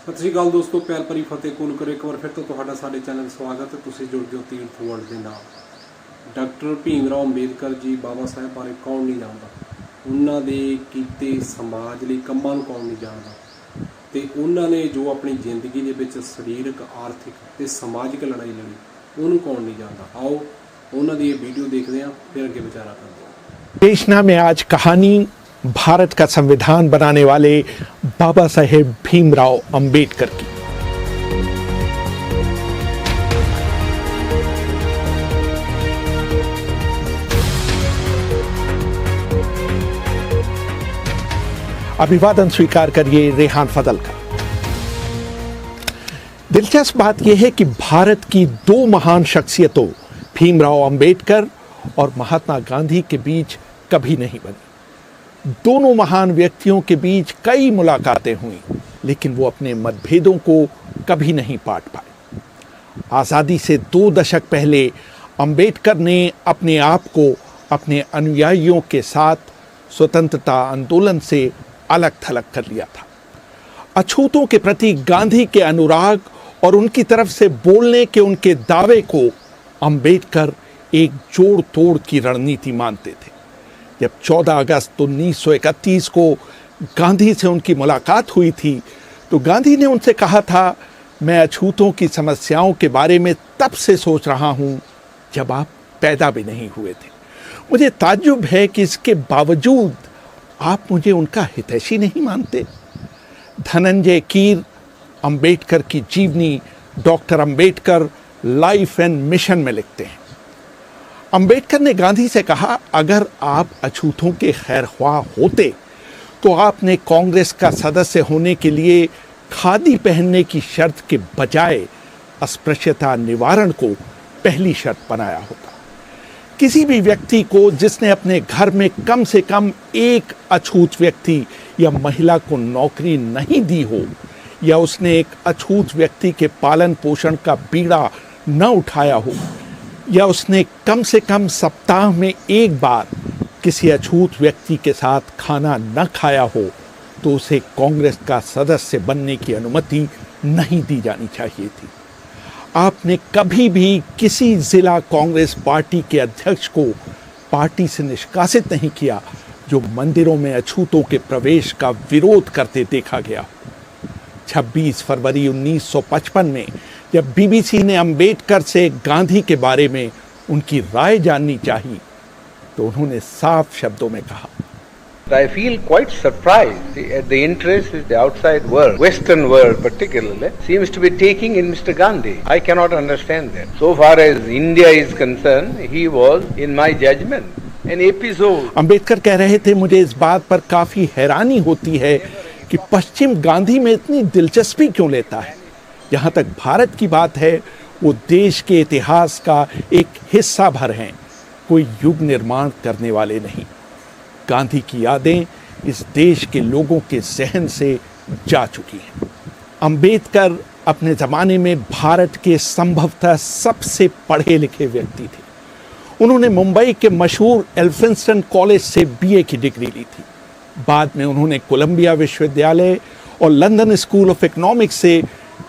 ਸਤਿ ਸ਼੍ਰੀ ਅਕਾਲ ਦੋਸਤੋ, ਪਿਆਰ ਭਰੀ ਫਤਿਹ ਕੂਲ ਕਰੋ। ਇੱਕ ਵਾਰ ਫਿਰ ਤੋਂ ਤੁਹਾਡਾ ਸਾਡੇ ਚੈਨਲ ਸਵਾਗਤ ਹੈ। ਤੁਸੀਂ ਜੁੜ ਗਏ ਤੀਰਥ ਵਰਲਡ ਦੇ ਨਾਲ। ਡਾਕਟਰ ਭੀਮ ਰਾਓ ਅੰਬੇਦਕਰ ਜੀ ਬਾਬਾ ਸਾਹਿਬ ਬਾਰੇ ਕੌਣ ਨਹੀਂ ਜਾਣਦਾ, ਉਹਨਾਂ ਦੇ ਕੀਤੇ ਸਮਾਜ ਲਈ ਕੰਮਾਂ ਨੂੰ ਕੌਣ ਨਹੀਂ ਜਾਣਦਾ, ਤੇ ਉਹਨਾਂ ਨੇ ਜੋ ਆਪਣੀ ਜ਼ਿੰਦਗੀ ਦੇ ਵਿੱਚ ਸਰੀਰਕ, ਆਰਥਿਕ ਤੇ ਸਮਾਜਿਕ ਲੜਾਈ ਲੜੀ ਉਹਨੂੰ ਕੌਣ नहीं जानता। आओ ਉਹਨਾਂ ਦੀ ਇਹ ਵੀਡੀਓ देखते हैं, फिर ਅੱਗੇ विचारा करते हैं। देशना में आज कहानी भारत का संविधान बनाने वाले बाबा साहेब भीमराव अंबेडकर की। अभिवादन स्वीकार करिए रेहान फजल का। दिलचस्प बात यह है कि भारत की दो महान शख्सियतों भीमराव अंबेडकर और महात्मा गांधी के बीच कभी नहीं बनी। दोनों महान व्यक्तियों के बीच कई मुलाकातें हुई, लेकिन वो अपने मतभेदों को कभी नहीं पाट पाए। आज़ादी से 2 दशक पहले अंबेडकर ने अपने आप को अपने अनुयायियों के साथ स्वतंत्रता आंदोलन से अलग थलग कर लिया था। अछूतों के प्रति गांधी के अनुराग और उनकी तरफ से बोलने के उनके दावे को अंबेडकर एक जोड़ तोड़ की रणनीति मानते थे। जब 14 अगस्त 1931 को गांधी से उनकी मुलाकात हुई थी, तो गांधी ने उनसे कहा था, मैं अछूतों की समस्याओं के बारे में तब से सोच रहा हूं जब आप पैदा भी नहीं हुए थे। मुझे ताज्जुब है कि इसके बावजूद आप मुझे उनका हितैषी नहीं मानते। धनंजय कीर अंबेडकर की जीवनी doctor Ambedkar life and mission में लिखते हैं। अंबेडकर ने गांधी से कहा, अगर आप अछूतों के खैरख्वाह होते तो आपने कांग्रेस का सदस्य होने के लिए खादी पहनने की शर्त के बजाय अस्पृश्यता निवारण को पहली शर्त बनाया होता। किसी भी व्यक्ति को जिसने अपने घर में कम से कम एक अछूत व्यक्ति या महिला को नौकरी नहीं दी हो, या उसने एक अछूत व्यक्ति के पालन पोषण का बीड़ा न उठाया हो, या उसने कम से कम सप्ताह में एक बार किसी अछूत व्यक्ति के साथ खाना न खाया हो, तो उसे कांग्रेस का सदस्य बनने की अनुमति नहीं दी जानी चाहिए थी। आपने कभी भी किसी जिला कांग्रेस पार्टी के अध्यक्ष को पार्टी से निष्कासित नहीं किया जो मंदिरों में अछूतों के प्रवेश का विरोध करते देखा गया। 26 फरवरी 1955 में जब बीबीसी ने अंबेडकर से गांधी के बारे में उनकी राय जाननी चाहिए, तो उन्होंने साफ शब्दों में कहा, I feel quite surprised at the interest that the outside world, Western world particularly, seems to be taking in Mr. Gandhi. I cannot understand that. So far as India is concerned, he was, in my judgment, an episode. Ambedkar कह रहे थे, मुझे इस बात पर काफी हैरानी होती है कि पश्चिम गांधी में इतनी दिलचस्पी क्यों लेता है। जहाँ तक भारत की बात है, वो देश के इतिहास का एक हिस्सा भर हैं, कोई युग निर्माण करने वाले नहीं। गांधी की यादें इस देश के लोगों के जहन से जा चुकी हैं। अंबेडकर अपने ज़माने में भारत के संभवतः सबसे पढ़े लिखे व्यक्ति थे। उन्होंने मुंबई के मशहूर एल्फिंस्टन कॉलेज से बीए की डिग्री ली थी। बाद में उन्होंने कोलंबिया विश्वविद्यालय और लंदन स्कूल ऑफ इकोनॉमिक्स से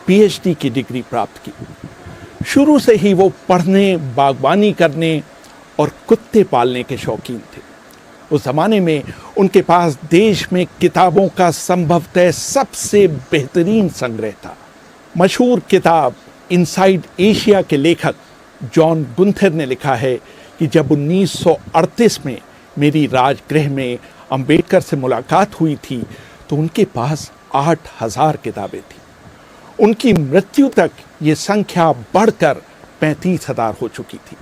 पीएचडी की डिग्री प्राप्त की। शुरू से ही वो पढ़ने, बागवानी करने और कुत्ते पालने के शौकीन थे। उस ज़माने में उनके पास देश में किताबों का संभवतः सबसे बेहतरीन संग्रह था। मशहूर किताब इनसाइड एशिया के लेखक जॉन गुंथर ने लिखा है कि जब 1938 में मेरी राजगृह में अंबेडकर से मुलाकात हुई थी, तो उनके पास 8000 किताबें थी। उनकी मृत्यु तक ये संख्या बढ़कर 35,000 हो चुकी थी।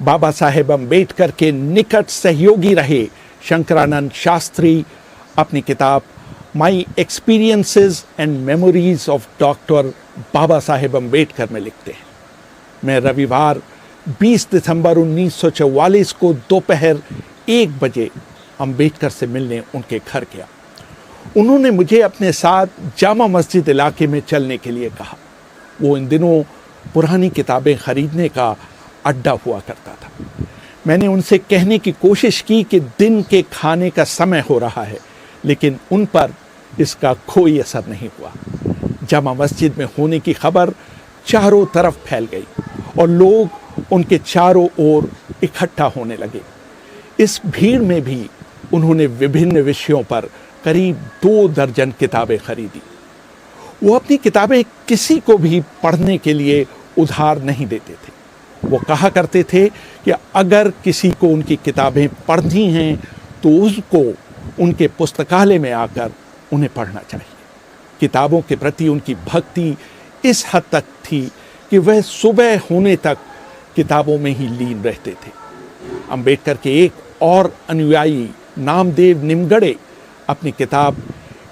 बाबा साहेब अंबेडकर के निकट सहयोगी रहे शंकरानंद शास्त्री अपनी किताब my experiences and memories of doctor Baba Saheb Ambedkar में लिखते हैं, मैं रविवार 20 दिसंबर 1944 को दोपहर 1 बजे अंबेडकर से मिलने उनके घर गया। उन्होंने मुझे अपने साथ जामा मस्जिद इलाके में चलने के लिए कहा। वो इन दिनों पुरानी किताबें खरीदने का अड्डा हुआ करता था। मैंने उनसे कहने की कोशिश की कि दिन के खाने का समय हो रहा है, लेकिन उन पर इसका कोई असर नहीं हुआ। जामा मस्जिद में होने की खबर चारों तरफ फैल गई और लोग उनके चारों ओर इकट्ठा होने लगे। इस भीड़ में भी उन्होंने विभिन्न विषयों पर करीब 2 दर्जन किताबें खरीदी। वो अपनी किताबें किसी को भी पढ़ने के लिए उधार नहीं देते थे। वो कहा करते थे कि अगर किसी को उनकी किताबें पढ़नी हैं तो उसको उनके पुस्तकालय में आकर उन्हें पढ़ना चाहिए। किताबों के प्रति उनकी भक्ति इस हद तक थी कि वह सुबह होने तक किताबों में ही लीन रहते थे। अंबेडकर के एक और अनुयायी नामदेव निमगड़े अपनी किताब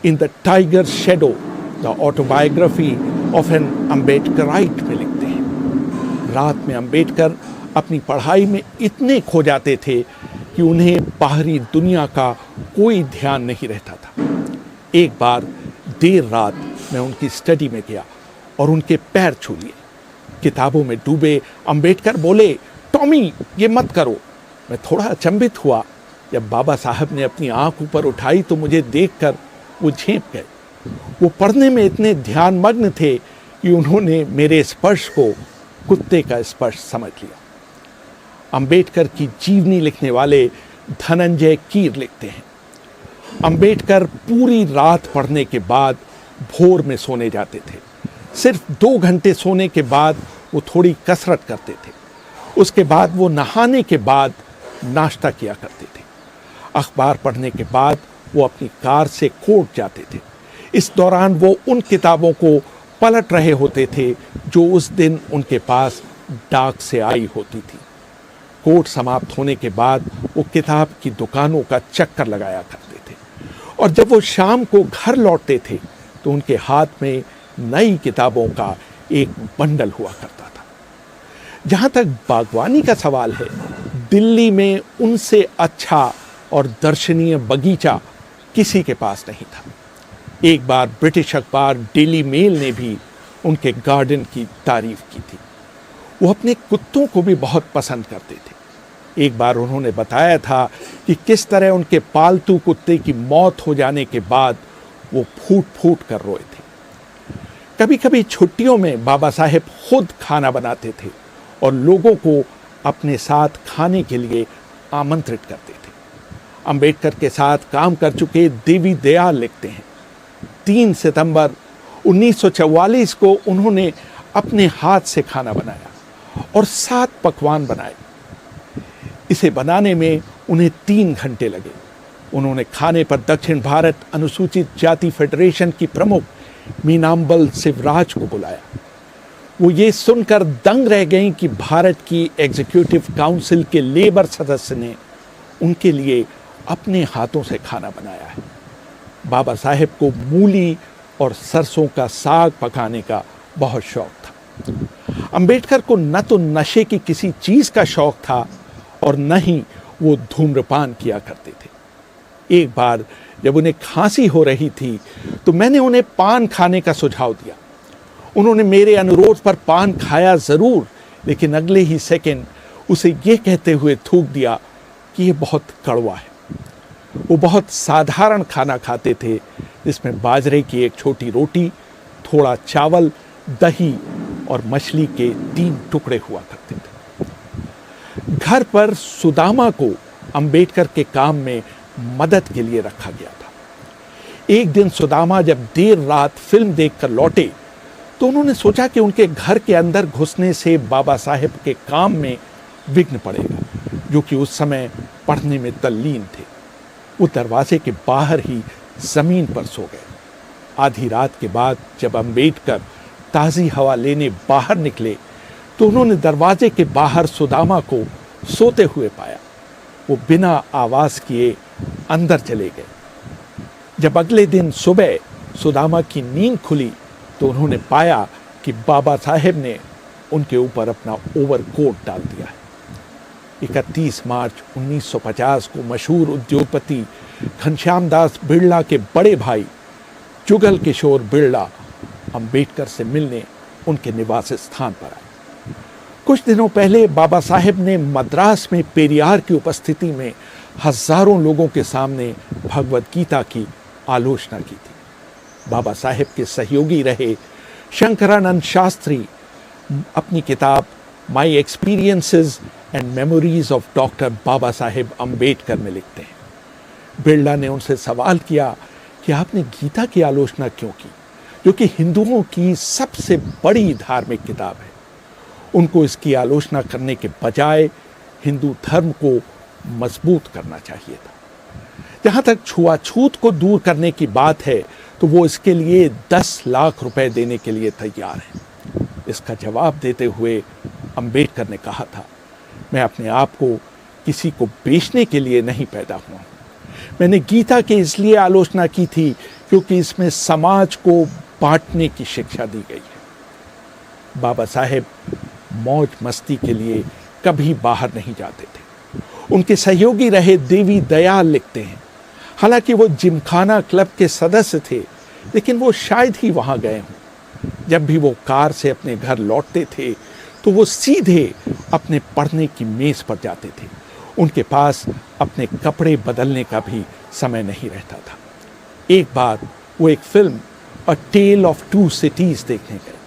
in the tiger shadow the autobiography of an Ambedkarite में लिखते हैं। रात में अंबेडकर अपनी पढ़ाई में इतने खो जाते थे कि उन्हें बाहरी दुनिया का कोई ध्यान नहीं रहता था। एक बार देर रात मैं उनकी स्टडी में गया और उनके पैर छू लिए। किताबों में डूबे अंबेडकर बोले, टॉमी ये मत करो। मैं थोड़ा अचंभित हुआ। जब बाबा साहब ने अपनी आंख ऊपर उठाई तो मुझे देखकर वो झेंप गए। वो पढ़ने में इतने ध्यानमग्न थे कि उन्होंने मेरे स्पर्श को कुत्ते का स्पर्श समझ लिया। अंबेडकर की जीवनी लिखने वाले धनंजय कीर लिखते हैं, अंबेडकर पूरी रात पढ़ने के बाद भोर में सोने जाते थे। सिर्फ 2 घंटे सोने के बाद वो थोड़ी कसरत करते थे। उसके बाद वो नहाने के बाद नाश्ता किया करते थे। अखबार पढ़ने के बाद वो अपनी कार से कोर्ट जाते थे। इस दौरान वो उन किताबों को पलट रहे होते थे जो उस दिन उनके पास डाक से आई होती थी। कोर्ट समाप्त होने के बाद वो किताब की दुकानों का चक्कर लगाया करते थे और जब वो शाम को घर लौटते थे तो उनके हाथ में नई किताबों का एक बंडल हुआ करता था। जहाँ तक बागवानी का सवाल है, दिल्ली में उनसे अच्छा और दर्शनीय बगीचा किसी के पास नहीं था। एक बार ब्रिटिश अखबार डेली मेल ने भी उनके गार्डन की तारीफ की थी। वो अपने कुत्तों को भी बहुत पसंद करते थे। एक बार उन्होंने बताया था कि किस तरह उनके पालतू कुत्ते की मौत हो जाने के बाद वो फूट फूट कर रोए थे। कभी कभी छुट्टियों में बाबा साहेब खुद खाना बनाते थे और लोगों को अपने साथ खाने के लिए आमंत्रित करते थे। अंबेडकर के साथ काम कर चुके देवी दयाल लिखते हैं, 3 सितंबर 1944 को उन्होंने अपने हाथ से खाना बनाया और 7 पकवान बनाए। इसे बनाने में उन्हें 3 घंटे लगे। उन्होंने खाने पर दक्षिण भारत अनुसूचित जाति फेडरेशन की प्रमुख मीनाम्बल शिवराज को बुलाया। वो ये सुनकर दंग रह गईं कि भारत की एग्जीक्यूटिव काउंसिल के लेबर सदस्य ने उनके लिए अपने हाथों से खाना बनाया है। बाबा साहेब को मूली और सरसों का साग पकाने का बहुत शौक था। अंबेडकर को न तो नशे की किसी चीज का शौक था और न ही वो धूम्रपान किया करते थे। एक बार जब उन्हें खांसी हो रही थी तो मैंने उन्हें पान खाने का सुझाव दिया। उन्होंने मेरे अनुरोध पर पान खाया जरूर, लेकिन अगले ही सेकंड उसे ये कहते हुए थूक दिया कि ये बहुत कड़वा है। वो बहुत साधारण खाना खाते थे जिसमें बाजरे की एक छोटी रोटी, थोड़ा चावल, दही और मछली के 3 टुकड़े हुआ करते थे। घर पर सुदामा को अंबेडकर के काम में मदद के लिए रखा गया था। एक दिन सुदामा जब देर रात फिल्म देखकर लौटे तो उन्होंने सोचा कि उनके घर के अंदर घुसने से बाबा साहेब के काम में विघ्न पड़ेगा, जो कि उस समय पढ़ने में तल्लीन थे। वो दरवाजे के बाहर ही जमीन पर सो गए। आधी रात के बाद जब अंबेडकर ताज़ी हवा लेने बाहर निकले तो उन्होंने दरवाजे के बाहर सुदामा को सोते हुए पाया। वो बिना आवाज किए अंदर चले गए। जब अगले दिन सुबह सुदामा की नींद खुली तो उन्होंने पाया कि बाबा साहेब ने उनके ऊपर अपना ओवरकोट डाल दिया है। 31 मार्च 1950 को मशहूर उद्योगपति घनश्याम दास बिड़ला के बड़े भाई जुगल किशोर बिड़ला अंबेडकर से मिलने उनके निवास स्थान पर आए। कुछ दिनों पहले बाबा साहेब ने मद्रास में पेरियार की उपस्थिति में हजारों लोगों के सामने भगवद गीता की आलोचना की थी। बाबा साहेब के सहयोगी रहे शंकरानंद शास्त्री अपनी किताब my experiences and memories of doctor Baba Saheb Ambedkar में लिखते हैं। बिरला ने उनसे सवाल किया कि आपने गीता की आलोचना क्यों की, जो कि हिंदुओं की सबसे बड़ी धार्मिक किताब है। उनको इसकी आलोचना करने के बजाय हिंदू धर्म को मजबूत करना चाहिए था। जहां तक छुआछूत को दूर करने की बात है तो वो इसके लिए 10 लाख रुपए देने के लिए तैयार है। इसका जवाब देते हुए अंबेडकर ने कहा था, मैं अपने आप को किसी को बेचने के लिए नहीं पैदा हुआ। मैंने गीता की इसलिए आलोचना की थी क्योंकि इसमें समाज को बांटने की शिक्षा दी गई है। बाबा साहेब मौज मस्ती के लिए कभी बाहर नहीं जाते थे। उनके सहयोगी रहे देवी दयाल लिखते हैं, हालांकि वो जिमखाना क्लब के सदस्य थे, लेकिन वो शायद ही वहां गए हों। जब भी वो कार से अपने घर लौटते थे तो वो सीधे अपने पढ़ने की मेज पर जाते थे। उनके पास अपने कपड़े बदलने का भी समय नहीं रहता था। एक बार वो एक film a tale of two cities देखने गए।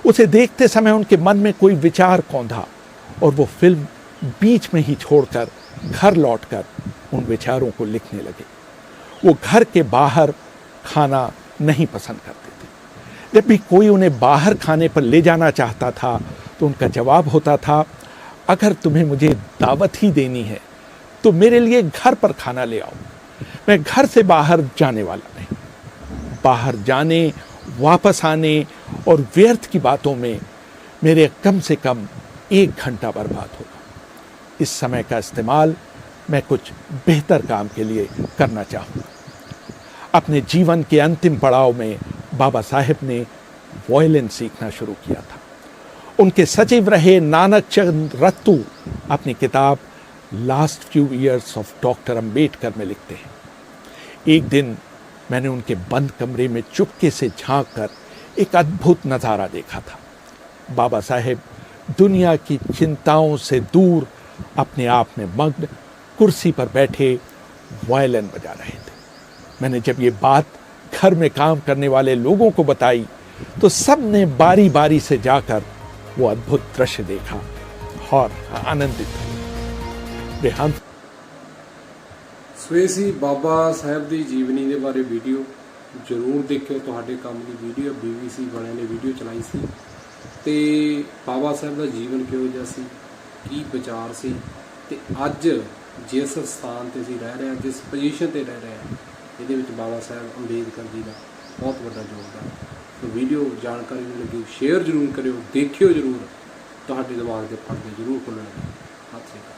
उसे देखते समय उनके मन में कोई विचार कौंधा और वो फिल्म बीच में ही छोड़कर घर लौटकर उन विचारों को लिखने लगे। वो घर के बाहर खाना नहीं पसंद करते थे। जब भी कोई उन्हें बाहर खाने पर ले जाना चाहता था तो उनका जवाब होता था, अगर तुम्हें मुझे दावत ही देनी है तो मेरे लिए घर पर खाना ले आओ। मैं घर से बाहर जाने वाला नहीं। बाहर जाने, वापस आने और व्यर्थ की बातों में मेरे कम से कम 1 घंटा बर्बाद होगा। इस समय का इस्तेमाल मैं कुछ बेहतर काम के लिए करना चाहूँगा। अपने जीवन के अंतिम पड़ाव में बाबा साहेब ने वायलिन सीखना शुरू किया था। उनके सचिव रहे नानक चंद रत्तू अपनी किताब last few years of doctor Ambedkar में लिखते हैं, एक दिन मैंने उनके बंद कमरे में चुपके से झांक कर एक अद्भुत नज़ारा देखा था। बाबा साहेब दुनिया की चिंताओं से दूर अपने आप में मग्न कुर्सी पर बैठे वायलिन बजा रहे थे। मैंने जब ये बात घर में काम करने वाले लोगों को बताई तो सब ने बारी बारी से जाकर वो अद्भुत दृश्य देखा और आनंदित हुए। बेहद ਸੋ ਅਸੀਂ ਬਾਬਾ ਸਾਹਿਬ ਦੀ ਜੀਵਨੀ ਦੇ ਬਾਰੇ ਵੀਡੀਓ ਜ਼ਰੂਰ ਦੇਖਿਓ। ਤੁਹਾਡੇ ਕੰਮ ਦੀ ਵੀਡੀਓ BBC ਵਾਲਿਆਂ ਨੇ ਵੀਡੀਓ ਚਲਾਈ ਸੀ ਤੇ ਬਾਬਾ ਸਾਹਿਬ ਦਾ ਜੀਵਨ ਕਿਹੋ ਜਿਹਾ ਸੀ, ਕੀ ਵਿਚਾਰ ਸੀ ਤੇ ਅੱਜ ਜਿਸ ਸਥਾਨ ਤੇ ਅਸੀਂ ਰਹਿ ਰਹੇ ਹਾਂ, ਜਿਸ ਪੋਜੀਸ਼ਨ ਤੇ ਰਹਿ ਰਹੇ ਹਾਂ, ਇਹਦੇ ਵਿੱਚ ਬਾਬਾ ਸਾਹਿਬ ਅੰਬੇਦਕਰ ਜੀ ਦਾ ਬਹੁਤ ਵੱਡਾ ਯੋਗਦਾਨ। ਸੋ ਵੀਡੀਓ ਜਾਣਕਾਰੀ ਨੂੰ ਲੱਗੀ ਸ਼ੇਅਰ ਜ਼ਰੂਰ ਕਰਿਓ, ਦੇਖਿਓ ਜ਼ਰੂਰ, ਤੁਹਾਡੇ ਦਿਮਾਗ ਦੇ ਪਰਦੇ ਜ਼ਰੂਰ ਖੁੱਲਣਗੇ। ਸਤਿ ਸ਼੍ਰੀ ਅਕਾਲ।